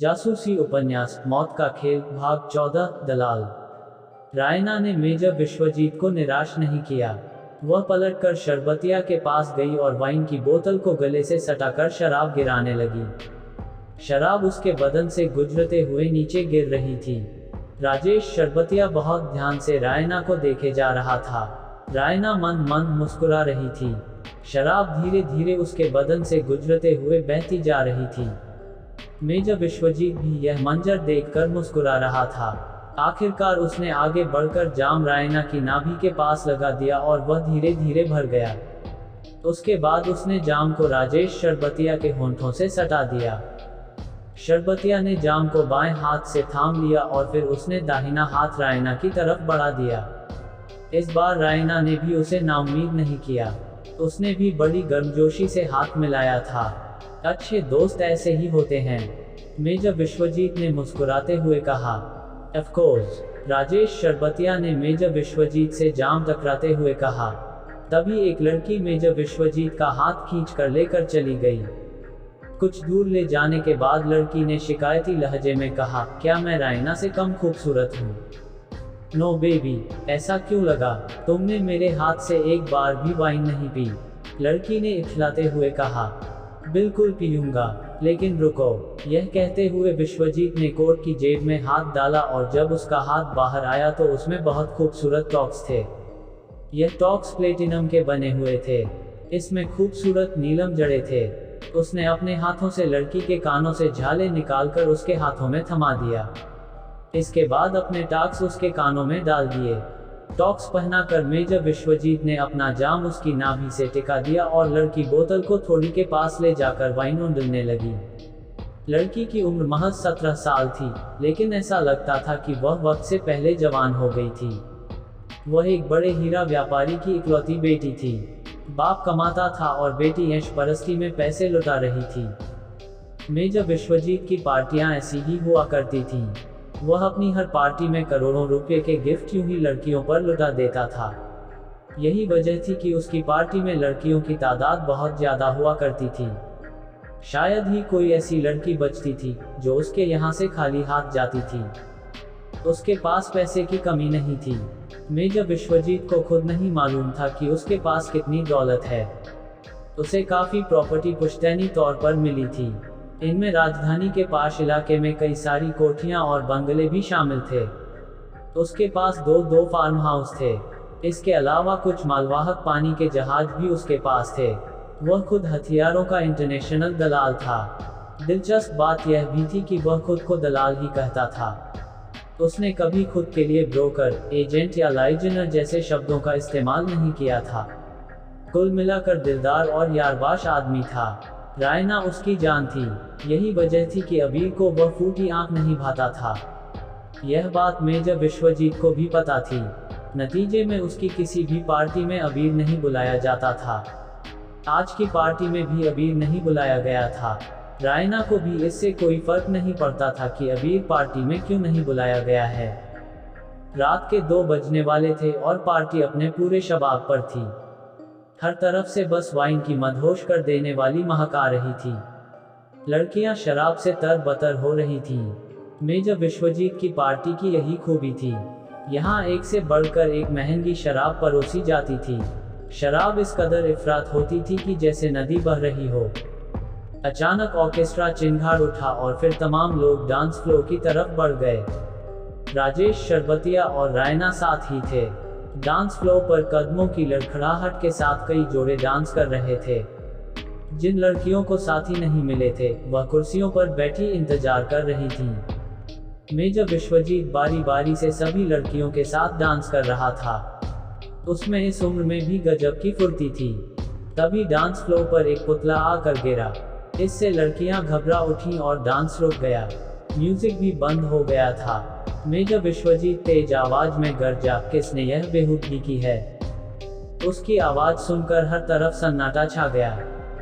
जासूसी उपन्यास मौत का खेल भाग 14 दलाल। रायना ने मेजर विश्वजीत को निराश नहीं किया। वह पलटकर शरबतिया के पास गई और वाइन की बोतल को गले से सटाकर शराब गिराने लगी। शराब उसके बदन से गुजरते हुए नीचे गिर रही थी। राजेश शरबतिया बहुत ध्यान से रायना को देखे जा रहा था। रायना मन मन मुस्कुरा रही थी। शराब धीरे धीरे उसके बदन से गुजरते हुए बहती जा रही थी। मेजर विश्वजीत भी यह मंजर देखकर मुस्कुरा रहा था। आखिरकार उसने आगे बढ़कर जाम रायना की नाभि के पास लगा दिया और वह धीरे धीरे भर गया। उसके बाद उसने जाम को राजेश शरबतिया के होंठों से सटा दिया। शरबतिया ने जाम को बाएं हाथ से थाम लिया और फिर उसने दाहिना हाथ रायना की तरफ बढ़ा दिया। इस बार रायना ने भी उसे नाउम्मीद नहीं किया। उसने भी बड़ी गर्मजोशी से हाथ मिलाया था। अच्छे दोस्त ऐसे ही होते हैं, मेजर विश्वजीत ने मुस्कुराते हुए कहा। ऑफ कोर्स, राजेश शरबतिया ने मेजर विश्वजीत से जाम टकराते हुए कहा। तभी एक लड़की मेजर विश्वजीत का हाथ खींचकर लेकर चली गई। कुछ दूर ले जाने के बाद लड़की ने शिकायती लहजे में कहा, क्या मैं रायना से कम खूबसूरत हूँ? नो बेबी, ऐसा क्यों लगा? तुमने मेरे हाथ से एक बार भी वाइन नहीं पी, लड़की ने इखलाते हुए कहा। बिल्कुल पीऊंगा, लेकिन रुको। यह कहते हुए विश्वजीत ने कोट की जेब में हाथ डाला और जब उसका हाथ बाहर आया तो उसमें बहुत खूबसूरत टॉक्स थे। यह टॉक्स प्लेटिनम के बने हुए थे। इसमें खूबसूरत नीलम जड़े थे। उसने अपने हाथों से लड़की के कानों से झाले निकालकर उसके हाथों में थमा दिया। इसके बाद अपने टॉक्स उसके कानों में डाल दिए। टॉक्स पहनाकर मेजर विश्वजीत ने अपना जाम उसकी नाभि से टिका दिया और लड़की बोतल को थोड़ी के पास ले जाकर वाइन उंडलने लगी। लड़की की उम्र महज 17 साल थी, लेकिन ऐसा लगता था कि वह वक्त से पहले जवान हो गई थी। वह एक बड़े हीरा व्यापारी की इकलौती बेटी थी। बाप कमाता था और बेटी ऐश परस्ती में पैसे लुटा रही थी। मेजर विश्वजीत की पार्टियां ऐसी ही हुआ करती थीं। वह अपनी हर पार्टी में करोड़ों रुपए के गिफ्ट यूं ही लड़कियों पर लुटा देता था। यही वजह थी कि उसकी पार्टी में लड़कियों की तादाद बहुत ज्यादा हुआ करती थी। शायद ही कोई ऐसी लड़की बचती थी जो उसके यहाँ से खाली हाथ जाती थी। उसके पास पैसे की कमी नहीं थी। मेजर विश्वजीत को खुद नहीं मालूम था कि उसके पास कितनी दौलत है। उसे काफी प्रॉपर्टी पुश्तैनी तौर पर मिली थी। इनमें राजधानी के पास इलाके में कई सारी कोठियां और बंगले भी शामिल थे। उसके पास दो फार्म हाउस थे। इसके अलावा कुछ मालवाहक पानी के जहाज भी उसके पास थे। वह खुद हथियारों का इंटरनेशनल दलाल था। दिलचस्प बात यह भी थी कि वह खुद को दलाल ही कहता था। उसने कभी खुद के लिए ब्रोकर, एजेंट या लाइजनर जैसे शब्दों का इस्तेमाल नहीं किया था। कुल मिलाकर दिलदार और यारबाश आदमी था। रायना उसकी जान थी। यही वजह थी कि अबीर को वह फूटी आंख नहीं भाता था। यह बात मेजर विश्वजीत को भी पता थी। नतीजे में उसकी किसी भी पार्टी में अबीर नहीं बुलाया जाता था। आज की पार्टी में भी अबीर नहीं बुलाया गया था। रायना को भी इससे कोई फर्क नहीं पड़ता था कि अबीर पार्टी में क्यों नहीं बुलाया गया है। रात के 2 बजने वाले थे और पार्टी अपने पूरे शबाब पर थी। हर तरफ से बस वाइन की मदहोश कर देने वाली महक आ रही थी। लड़कियां शराब से तरबतर हो रही थीं। मेजर विश्वजीत की पार्टी की यही खूबी थी। यहाँ एक से बढ़कर एक महंगी शराब परोसी जाती थी। शराब इस कदर इफरात होती थी कि जैसे नदी बह रही हो। अचानक ऑर्केस्ट्रा चिंगाड़ उठा और फिर तमाम लोग डांस फ्लोर की तरफ बढ़ गए। राजेश शरबतिया और रायना साथ ही थे। डांस फ्लोर पर कदमों की लड़खड़ाहट के साथ कई जोड़े डांस कर रहे थे। जिन लड़कियों को साथी नहीं मिले थे वह कुर्सियों पर बैठी इंतजार कर रही थीं। मेजर विश्वजीत बारी बारी से सभी लड़कियों के साथ डांस कर रहा था। उसमें इस उम्र में भी गजब की फुर्ती थी। तभी डांस फ्लोर पर एक पुतला आकर गिरा। इससे लड़कियां घबरा उठीं और डांस रुक गया। म्यूजिक भी बंद हो गया था। मेजर विश्वजीत तेज आवाज में गरजा, किसने यह बेहूदगी की है? उसकी आवाज सुनकर हर तरफ सन्नाटा छा गया।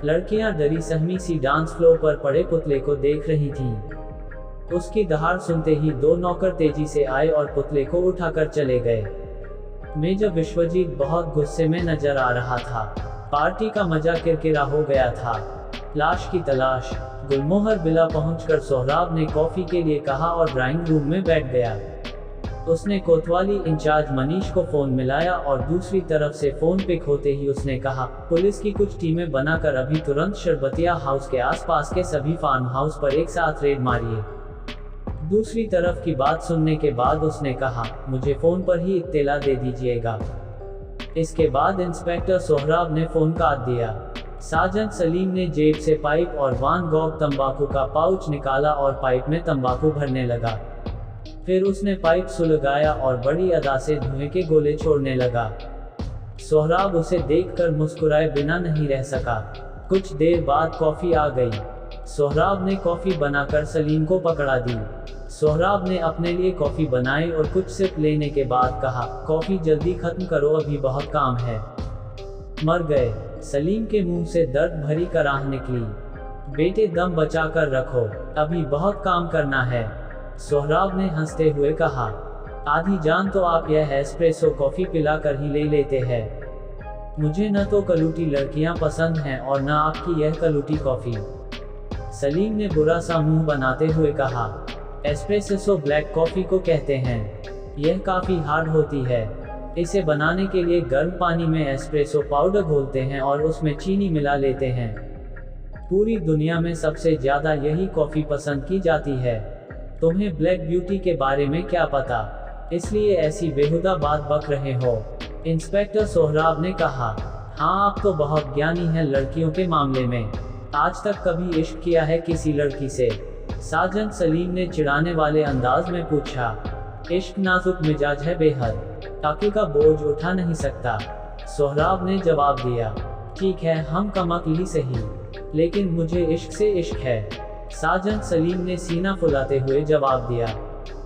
लड़कियां डरी सहमी सी डांस फ्लोर पर पड़े पुतले को देख रही थीं। उसकी दहाड़ सुनते ही 2 नौकर तेजी से आए और पुतले को उठाकर चले गए। मेजर विश्वजीत बहुत गुस्से में नजर आ रहा था। पार्टी का मजा किरकिरा हो गया था। लाश की तलाश। गुलमोहर बिला पहुंचकर सोहराब ने कॉफी के लिए कहा और ड्राइंग रूम में बैठ गया। उसने कोतवाली इंचार्ज मनीष को फोन मिलाया और दूसरी तरफ से फोन पिक होते ही उसने कहा, पुलिस की कुछ टीमें बनाकर अभी तुरंत शरबतिया हाउस के आसपास के सभी फार्म हाउस पर एक साथ रेड मारिए। दूसरी तरफ की बात सुनने के बाद उसने कहा, मुझे फोन पर ही इत्तेला दे दीजिएगा। इसके बाद इंस्पेक्टर सोहराब ने फोन काट दिया। सार्जेंट सलीम ने जेब से पाइप और वान गॉग तंबाकू का पाउच निकाला और पाइप में तंबाकू भरने लगा। फिर उसने पाइप सुलगाया और बड़ी अदा से धुएं के गोले छोड़ने लगा। सोहराब उसे देखकर मुस्कुराए बिना नहीं रह सका। कुछ देर बाद कॉफी आ गई। सोहराब ने कॉफी बनाकर सलीम को पकड़ा दी। सोहराब ने अपने लिए कॉफी बनाई और कुछ सिप लेने के बाद कहा, कॉफी जल्दी खत्म करो, अभी बहुत काम है। मर गए। सलीम के मुंह से दर्द भरी कराह निकली। बेटे दम बचा कर रखो, अभी बहुत काम करना है। सोहराब ने हंसते हुए कहा, आधी जान तो आप यह एस्प्रेसो कॉफी पिलाकर ही ले लेते हैं। मुझे न तो कलूटी लड़कियां पसंद हैं और न आपकी यह कलूटी कॉफी। सलीम ने बुरा सा मुंह बनाते हुए कहा, एस्प्रेसो ब्लैक कॉफी को कहते हैं। यह काफी हार्ड होती है। इसे बनाने के लिए गर्म पानी में एस्प्रेसो पाउडर घोलते हैं और उसमें चीनी मिला लेते हैं। पूरी दुनिया में सबसे ज्यादा यही कॉफी पसंद की जाती है। तुम्हें ब्लैक ब्यूटी के बारे में क्या पता, इसलिए ऐसी बेहुदा बात बक रहे हो। इंस्पेक्टर सोहराब ने कहा, हाँ आप तो बहुत ज्ञानी हैं लड़कियों के मामले में। आज तक कभी इश्क किया है किसी लड़की से? सार्जेंट सलीम ने चिढ़ाने वाले अंदाज में पूछा। इश्क नाजुक मिजाज है बेहद, अक्ल का बोझ उठा नहीं सकता। सोहराब ने जवाब दिया, ठीक है हम कमअक्ल ही सही, लेकिन मुझे इश्क से इश्क है। सार्जेंट सलीम ने सीना फुलाते हुए जवाब दिया,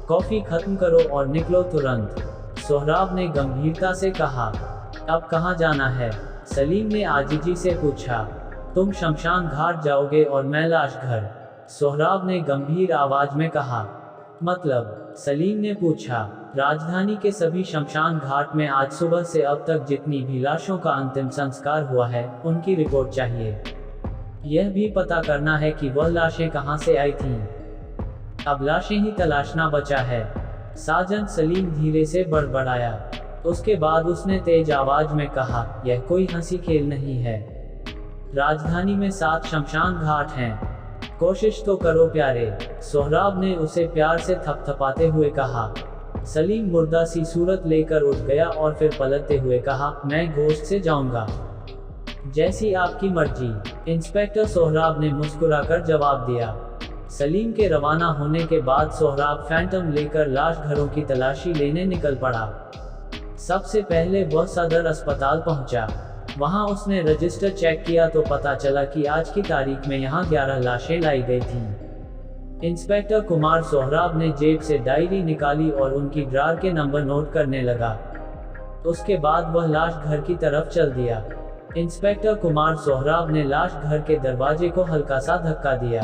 कॉफी खत्म करो और निकलो तुरंत। सोहराब ने गंभीरता से कहा, अब कहाँ जाना है? सलीम ने आजीजी से पूछा। तुम शमशान घाट जाओगे और मैं लाश घर। सोहराब ने गंभीर आवाज में कहा। मतलब? सलीम ने पूछा। राजधानी के सभी शमशान घाट में आज सुबह से अब तक जितनी भी लाशों का अंतिम संस्कार हुआ है उनकी रिपोर्ट चाहिए। यह भी पता करना है कि वह लाशें कहां से आई थीं। अब लाशें ही तलाशना बचा है। सार्जेंट सलीम धीरे से बड़बड़ाया। उसके बाद उसने तेज आवाज में कहा, यह कोई हंसी खेल नहीं है। राजधानी में 7 शमशान घाट हैं। कोशिश तो करो प्यारे। सोहराब ने उसे प्यार से थपथपाते हुए कहा। सलीम मुर्दा सी सूरत लेकर उठ गया और फिर पलटते हुए कहा, मैं गोश्त से जाऊंगा। जैसी आपकी मर्जी। इंस्पेक्टर सोहराब ने मुस्कुराकर जवाब दिया। सलीम के रवाना होने के बाद सोहराब फैंटम लेकर लाश घरों की तलाशी लेने निकल पड़ा। सबसे पहले वह सदर अस्पताल पहुंचा। वहां उसने रजिस्टर चेक किया तो पता चला कि आज की तारीख में यहां 11 लाशें लाई गई थीं। इंस्पेक्टर कुमार सोहराब ने जेब से डायरी निकाली और उनकी ड्रार के नंबर नोट करने लगा। उसके बाद वह लाश घर की तरफ चल दिया। इंस्पेक्टर कुमार सोहराब ने लाश घर के दरवाजे को हल्का सा धक्का दिया।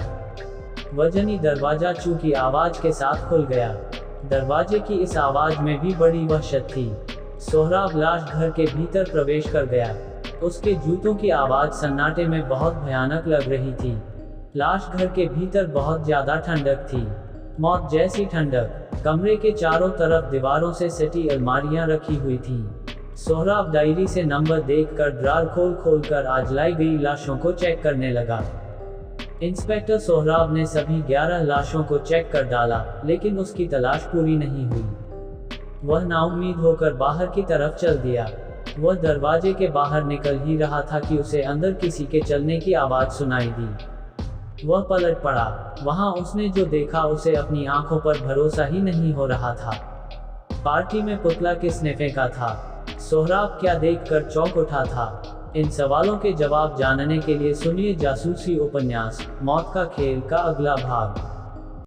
वजनी दरवाजा चू की आवाज के साथ खुल गया। दरवाजे की इस आवाज में भी बड़ी वहशत थी। सोहराब लाश घर के भीतर प्रवेश कर गया। उसके जूतों की आवाज सन्नाटे में बहुत भयानक लग रही थी। लाश घर के भीतर बहुत ज्यादा ठंडक थी, मौत जैसी ठंडक। कमरे के चारों तरफ दीवारों से सटी अलमारियां रखी हुई थीं। सोहराब डायरी से नंबर देखकर ड्रार खोल कर आज लाई गई लाशों को चेक करने लगा। इंस्पेक्टर सोहराब ने सभी 11 लाशों को चेक कर डाला, लेकिन उसकी तलाश पूरी नहीं हुई। वह नाउम्मीद होकर बाहर की तरफ चल दिया। वह दरवाजे के बाहर निकल ही रहा था कि उसे अंदर किसी के चलने की आवाज सुनाई दी। वह पलट पड़ा। वहां उसने जो देखा उसे अपनी आंखों पर भरोसा ही नहीं हो रहा था। पार्टी में पुतला किसने फेंका था? सोहराब क्या देखकर चौंक उठा था? इन सवालों के जवाब जानने के लिए सुनिए जासूसी उपन्यास मौत का खेल का अगला भाग।